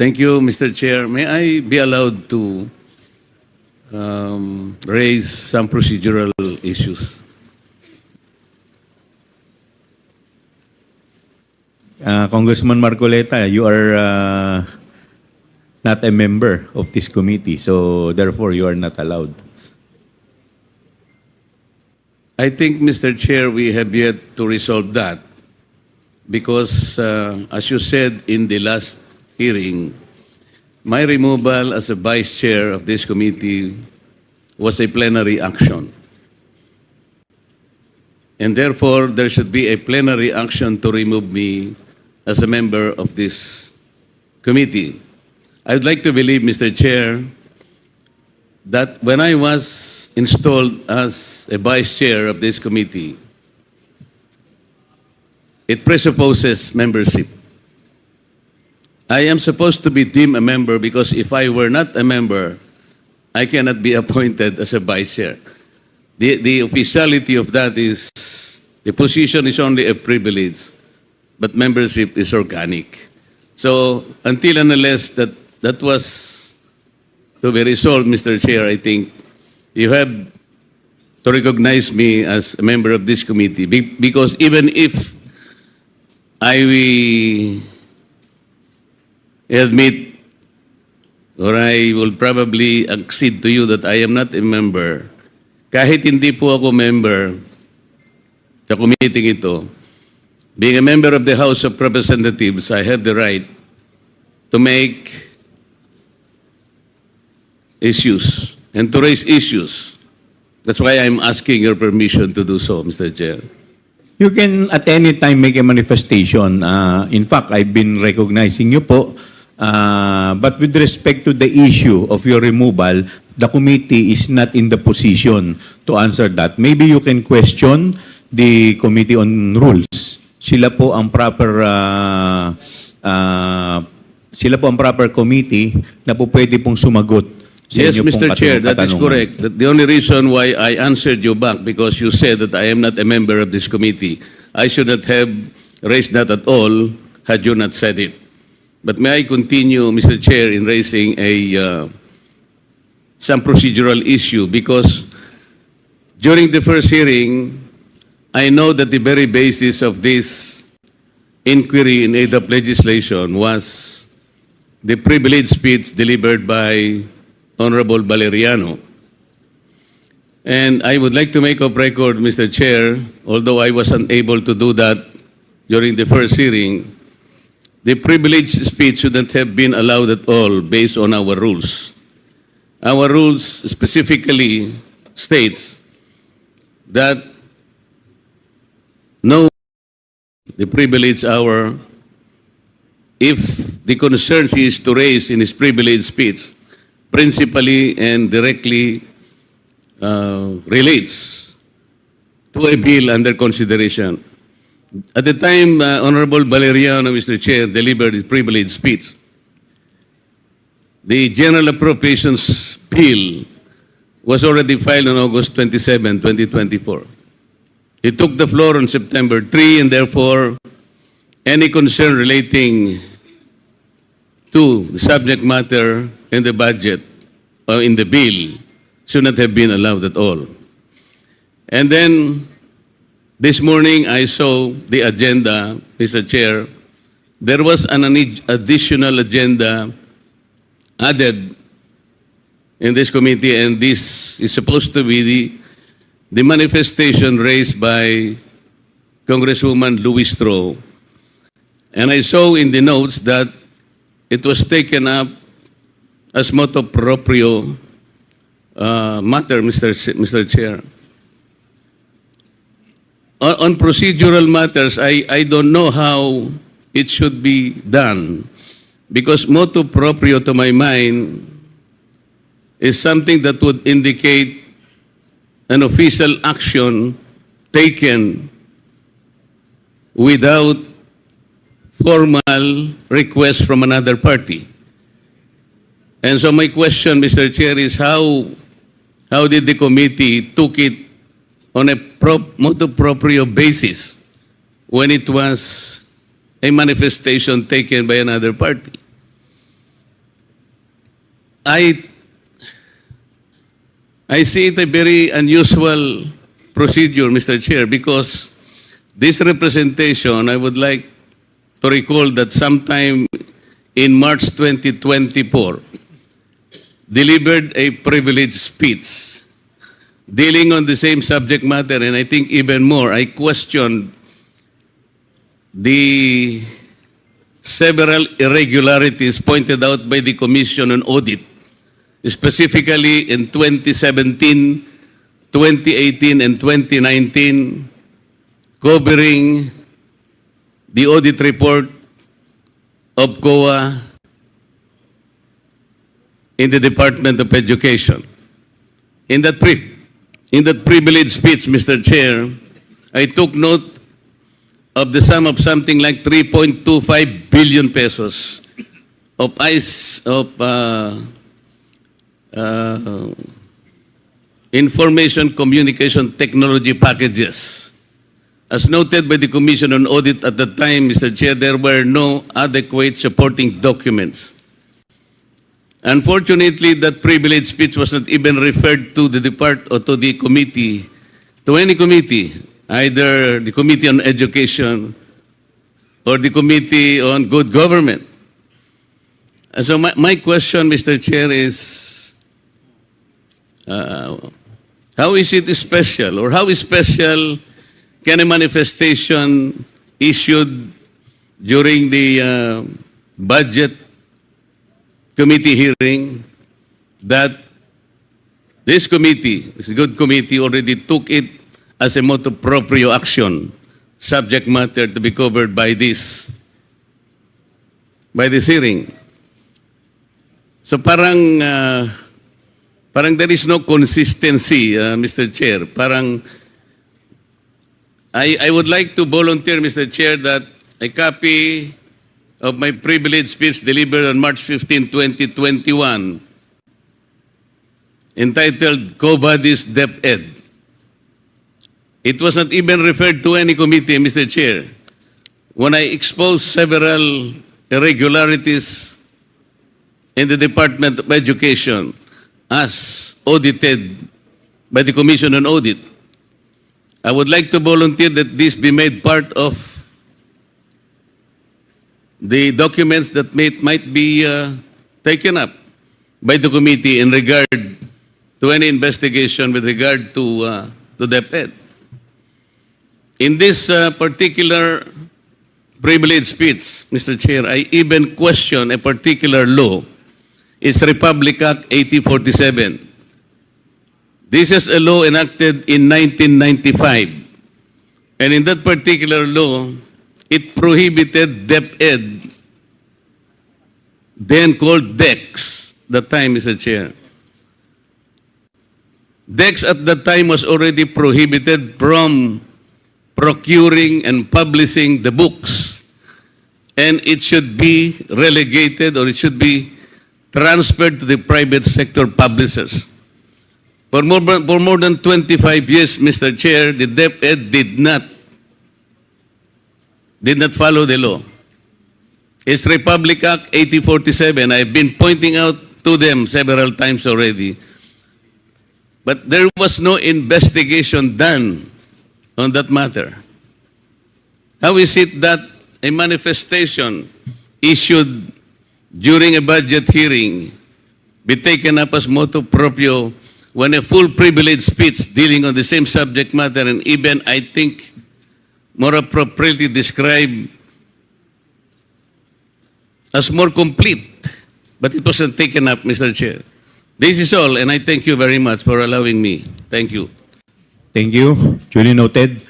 Thank you, Mr. Chair. May I be allowed to raise some procedural issues? Congressman Marcoleta, you are not a member of this committee, so therefore you are not allowed. I think, Mr. Chair, we have yet to resolve that because, as you said in the last hearing, my removal as a vice chair of this committee was a plenary action. And therefore, there should be a plenary action to remove me as a member of this committee. I would like to believe, Mr. Chair, that when I was installed as a vice chair of this committee, it presupposes membership. I am supposed to be deemed a member because if I were not a member, I cannot be appointed as a vice chair. The officiality of that is the position is only a privilege, but membership is organic. So until and unless that was to be resolved, Mr. Chair, I think you have to recognize me as a member of this committee because even if I admit or I will probably accede to you that I am not a member, kahit hindi po ako member sa committee ito, being a member of the House of Representatives, I have the right to make issues and to raise issues. That's why I'm asking your permission to do so, Mr. Chair. You can at any time make a manifestation. In fact, I've been recognizing you po. But with respect to the issue of your removal, the committee is not in the position to answer that. Maybe you can question the Committee on Rules. Sila po ang proper committee na po pwede pong sumagot. Yes, Mr. Chair, that is correct. The only reason why I answered you back because you said that I am not a member of this committee. I should not have raised that at all had you not said it. But may I continue, Mr. Chair, in raising some procedural issue because during the first hearing, I know that the very basis of this inquiry in aid of legislation was the privileged speech delivered by Honorable Valeriano. And I would like to make of record, Mr. Chair, although I was unable to do that during the first hearing, the privileged speech shouldn't have been allowed at all based on our rules. Our rules specifically states that no the privileged hour if the concern he is to raise in his privileged speech principally and directly relates to a bill under consideration. At the time, Honorable Valeriano, Mr. Chair, delivered his privileged speech, the General Appropriations Bill was already filed on August 27, 2024. He took the floor on September 3, and therefore, any concern relating to the subject matter in the budget or in the bill should not have been allowed at all. And then this morning I saw the agenda, Mr. Chair. There was an additional agenda added in this committee, and this is supposed to be the manifestation raised by Congresswoman Louis Stroh. And I saw in the notes that it was taken up as motu proprio matter, Mr. Chair. On procedural matters, I don't know how it should be done because motu proprio, to my mind, is something that would indicate an official action taken without formal request from another party. And so my question, Mr. Chair, is how did the committee took it on a motu proprio basis when it was a manifestation taken by another party? I see it a very unusual procedure, Mr. Chair, because this representation, I would like to recall that sometime in March 2024, delivered a privileged speech dealing on the same subject matter, and I think even more, I questioned the several irregularities pointed out by the Commission on Audit, specifically in 2017, 2018, and 2019, covering the audit report of COA in the Department of Education. In that privileged speech, Mr. Chair, I took note of the sum of something like 3.25 billion pesos of information communication technology packages. As noted by the Commission on Audit at the time, Mr. Chair, there were no adequate supporting documents. Unfortunately, that privileged speech was not even referred to the or to the committee, to any committee, either the Committee on Education or the Committee on Good Government. And so my question, Mr. Chair, is how is it special, or how special can a manifestation issued during the budget committee hearing that this committee, this good committee, already took it as a motu proprio action, subject matter to be covered by this hearing. So parang there is no consistency, Mr. Chair. Parang I would like to volunteer, Mr. Chair, that a copy of my privileged speech delivered on March 15, 2021, entitled Co-Bodies DepEd. It was not even referred to any committee, Mr. Chair. When I exposed several irregularities in the Department of Education as audited by the Commission on Audit, I would like to volunteer that this be made part of the documents that might be taken up by the committee in regard to any investigation with regard to DepEd. In this particular privileged speech, Mr. Chair, I even question a particular law. It's Republic Act 8047. This is a law enacted in 1995. And in that particular law, it prohibited DepEd, then called DEX, the time, Mr. Chair. DEX at that time was already prohibited from procuring and publishing the books. And it should be relegated, or it should be transferred to the private sector publishers. For more than 25 years, Mr. Chair, the DepEd did not follow the law. It's Republic Act 8047. I've been pointing out to them several times already. But there was no investigation done on that matter. How is it that a manifestation issued during a budget hearing be taken up as motu proprio when a full privilege speech dealing on the same subject matter, and even, I think, more appropriately described as more complete, but it wasn't taken up, Mr. Chair. This is all, and I thank you very much for allowing me. Thank you. Thank you. Duly noted.